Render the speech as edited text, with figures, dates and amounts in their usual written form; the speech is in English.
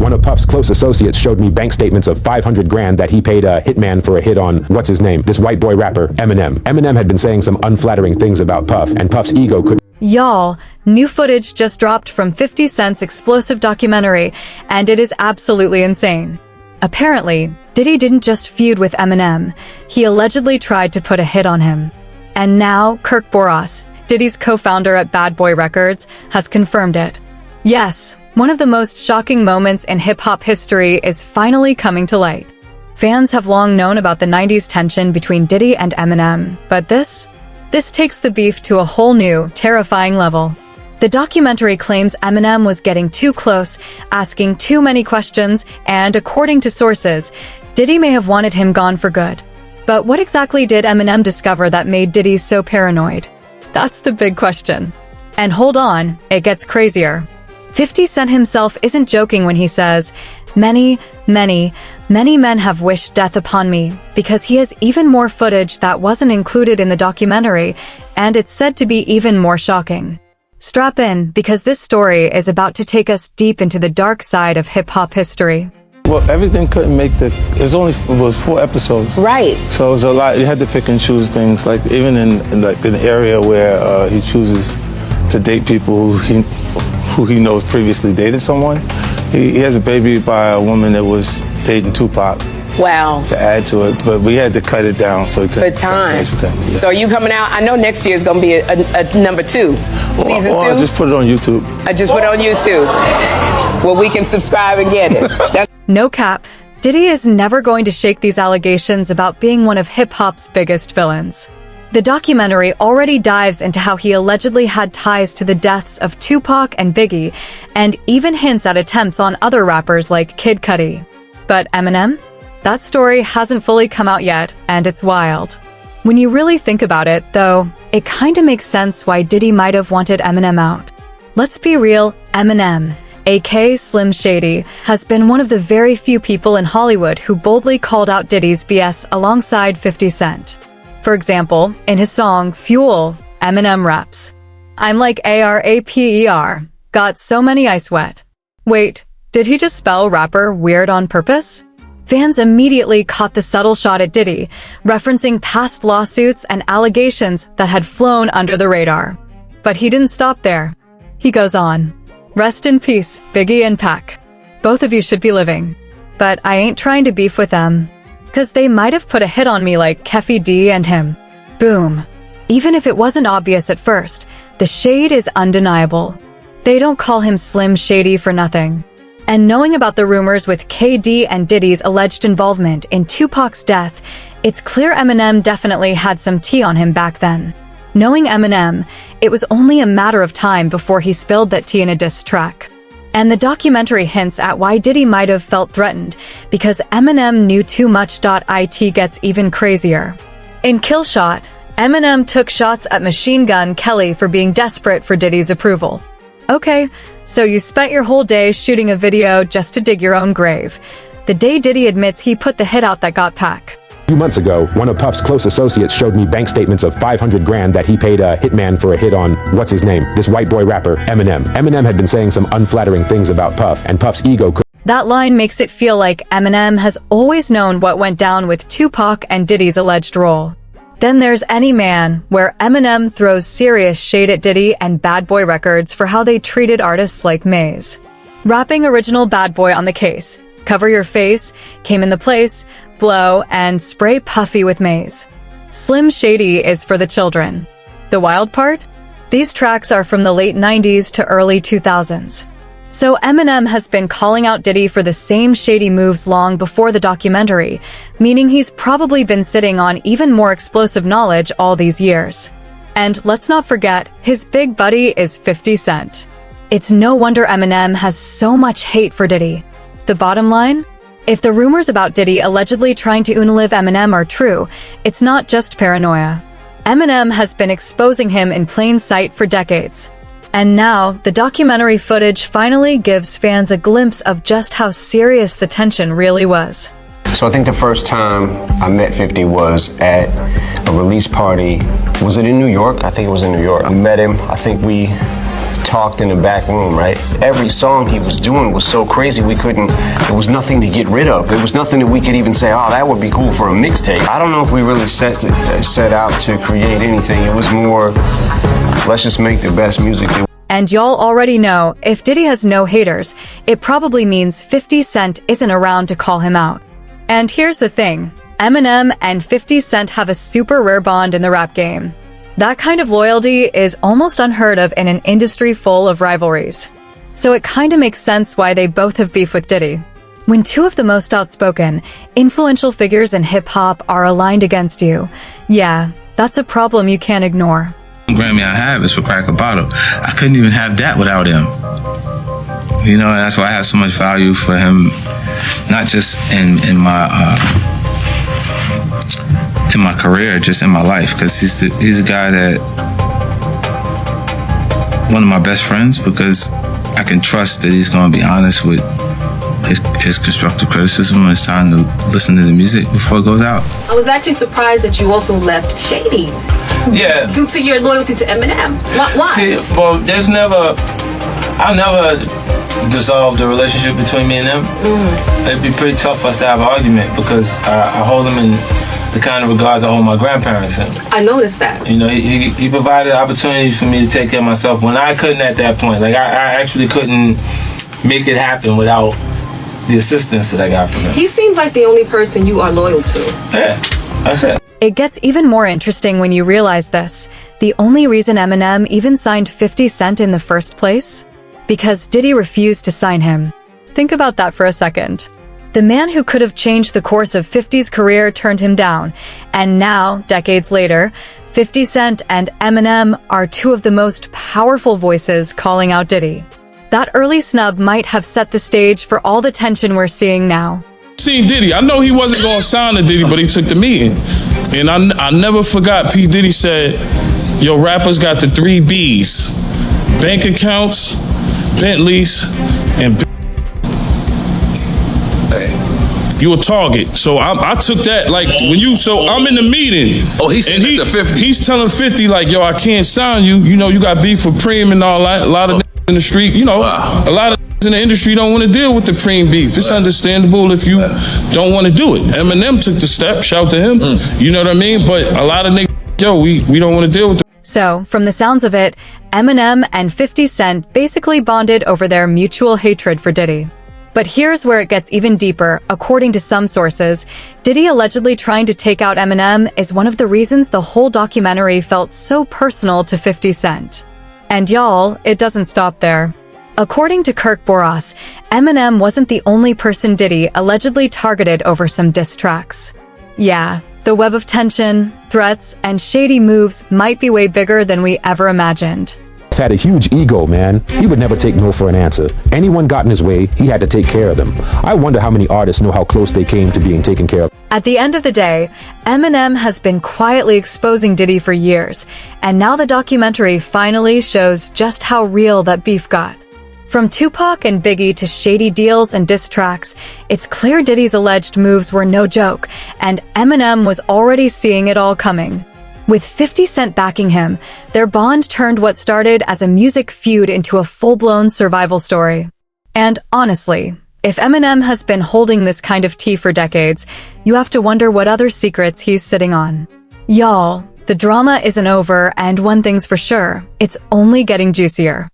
One of Puff's close associates showed me bank statements of 500 grand that he paid a hitman for a hit on, what's his name, this white boy rapper, Eminem. Eminem had been saying some unflattering things about Puff, and Puff's ego could. Y'all, new footage just dropped from 50 Cent's explosive documentary, and it is absolutely insane. Apparently, Diddy didn't just feud with Eminem, he allegedly tried to put a hit on him. And now, Kirk Burrowes, Diddy's co-founder at Bad Boy Records, has confirmed it. Yes, one of the most shocking moments in hip-hop history is finally coming to light. Fans have long known about the 90s tension between Diddy and Eminem, but this takes the beef to a whole new, terrifying level. The documentary claims Eminem was getting too close, asking too many questions, and according to sources, Diddy may have wanted him gone for good. But what exactly did Eminem discover that made Diddy so paranoid? That's the big question. And hold on, it gets crazier. 50 Cent himself isn't joking when he says, many men have wished death upon me, because he has even more footage that wasn't included in the documentary, and it's said to be even more shocking. Strap in, because this story is about to take us deep into the dark side of hip-hop history. Well, everything couldn't make it was 4 episodes. Right. So it was a lot, you had to pick and choose things, like even in an area where he chooses to date people who he knows previously dated someone. He has a baby by a woman that was dating Tupac. Wow. To add to it, but we had to cut it down so he could. For time. Yeah. So you coming out? I know next year is going to be a number 2, season 2. I just put it on YouTube. I just put it on YouTube. Well, we can subscribe and get it. No cap, Diddy is never going to shake these allegations about being one of hip-hop's biggest villains. The documentary already dives into how he allegedly had ties to the deaths of Tupac and Biggie, and even hints at attempts on other rappers like Kid Cudi. But Eminem? That story hasn't fully come out yet, and it's wild. When you really think about it, though, it kinda makes sense why Diddy might have wanted Eminem out. Let's be real, Eminem, aka Slim Shady, has been one of the very few people in Hollywood who boldly called out Diddy's BS alongside 50 Cent. For example, in his song Fuel, Eminem raps, "I'm like ARAPER, got so many I sweat." Wait, did he just spell rapper weird on purpose? Fans immediately caught the subtle shot at Diddy, referencing past lawsuits and allegations that had flown under the radar. But he didn't stop there. He goes on, "Rest in peace, Biggie and Pac. Both of you should be living. But I ain't trying to beef with them, 'cause they might have put a hit on me like Keffy D and him." Boom. Even if it wasn't obvious at first, the shade is undeniable. They don't call him Slim Shady for nothing. And knowing about the rumors with KD and Diddy's alleged involvement in Tupac's death, it's clear Eminem definitely had some tea on him back then. Knowing Eminem, it was only a matter of time before he spilled that tea in a diss track. And the documentary hints at why Diddy might have felt threatened, because Eminem knew too much. It gets even crazier. In Kill Shot, Eminem took shots at Machine Gun Kelly for being desperate for Diddy's approval. Okay, so you spent your whole day shooting a video just to dig your own grave. The day Diddy admits he put the hit out that got Pac. A few months ago, one of Puff's close associates showed me bank statements of 500 grand that he paid a hitman for a hit on, what's his name, this white boy rapper, Eminem. Eminem had been saying some unflattering things about Puff, and Puff's ego could. That line makes it feel like Eminem has always known what went down with Tupac and Diddy's alleged role. Then there's Any Man, where Eminem throws serious shade at Diddy and Bad Boy Records for how they treated artists like Maze. Rapping original Bad Boy on the case, Cover Your Face, Came in the Place, Blow, and Spray Puffy with Maze. Slim Shady is for the children. The wild part? These tracks are from the late 90s to early 2000s. So Eminem has been calling out Diddy for the same shady moves long before the documentary, meaning he's probably been sitting on even more explosive knowledge all these years. And let's not forget, his big buddy is 50 Cent. It's no wonder Eminem has so much hate for Diddy. The bottom line? If the rumors about Diddy allegedly trying to unalive Eminem are true, it's not just paranoia. Eminem has been exposing him in plain sight for decades. And now, the documentary footage finally gives fans a glimpse of just how serious the tension really was. So I think the first time I met 50 was at a release party. Was it in New York? I think it was in New York. I met him. I think we talked in the back room, right? Every song he was doing was so crazy there was nothing to get rid of. There was nothing that we could even say, oh, that would be cool for a mixtape. I don't know if we really set out to create anything. It was more, let's just make the best music. And y'all already know, if Diddy has no haters, it probably means 50 Cent isn't around to call him out. And here's the thing, Eminem and 50 Cent have a super rare bond in the rap game. That kind of loyalty is almost unheard of in an industry full of rivalries. So it kinda makes sense why they both have beef with Diddy. When two of the most outspoken, influential figures in hip-hop are aligned against you, yeah, that's a problem you can't ignore. Grammy I have is for Crack a Bottle. I couldn't even have that without him. You know, and that's why I have so much value for him, not just in my career, just in my life, because he's a guy that, one of my best friends, because I can trust that he's going to be honest with his constructive criticism when it's time to listen to the music before it goes out. I was actually surprised that you also left Shady. Yeah. Due to your loyalty to Eminem. Why? See, well, I never dissolved the relationship between me and them. It'd be pretty tough for us to have an argument because I hold him in the kind of regards I hold my grandparents in. I noticed that. You know, he provided opportunities for me to take care of myself when I couldn't at that point. Like, I actually couldn't make it happen without the assistance that I got from him. He seems like the only person you are loyal to. Yeah, that's it. It gets even more interesting when you realize this. The only reason Eminem even signed 50 Cent in the first place? Because Diddy refused to sign him. Think about that for a second. The man who could have changed the course of 50's career turned him down, and now, decades later, 50 Cent and Eminem are two of the most powerful voices calling out Diddy. That early snub might have set the stage for all the tension we're seeing now. Seen Diddy. I know he wasn't going to sign to Diddy, but he took the meeting. And I never forgot P. Diddy said, yo, rappers got the 3 B's. Bank accounts, Bentleys, and you a target. So I took that like so I'm in the meeting. Oh, he's saying that to 50. He's telling 50 like, yo, I can't sign you. You know, you got beef with Preem and all that. A lot of in the street, you know, a lot of in the industry don't want to deal with the Preem beef. It's understandable if you don't want to do it. Eminem took the step, shout to him. You know what I mean? But a lot of niggas, yo, we don't want to deal with it. So, from the sounds of it, Eminem and 50 Cent basically bonded over their mutual hatred for Diddy. But here's where it gets even deeper. According to some sources, Diddy allegedly trying to take out Eminem is one of the reasons the whole documentary felt so personal to 50 Cent. And y'all, it doesn't stop there. According to Kirk Burrowes, Eminem wasn't the only person Diddy allegedly targeted over some diss tracks. Yeah, the web of tension, threats, and shady moves might be way bigger than we ever imagined. Had a huge ego, man. He would never take no for an answer. Anyone got in his way, he had to take care of them. I wonder how many artists know how close they came to being taken care of. At the end of the day, Eminem has been quietly exposing Diddy for years, and now the documentary finally shows just how real that beef got. From Tupac and Biggie to shady deals and diss tracks, it's clear Diddy's alleged moves were no joke, and Eminem was already seeing it all coming. With 50 Cent backing him, their bond turned what started as a music feud into a full-blown survival story. And honestly, if Eminem has been holding this kind of tea for decades, you have to wonder what other secrets he's sitting on. Y'all, the drama isn't over, and one thing's for sure, it's only getting juicier.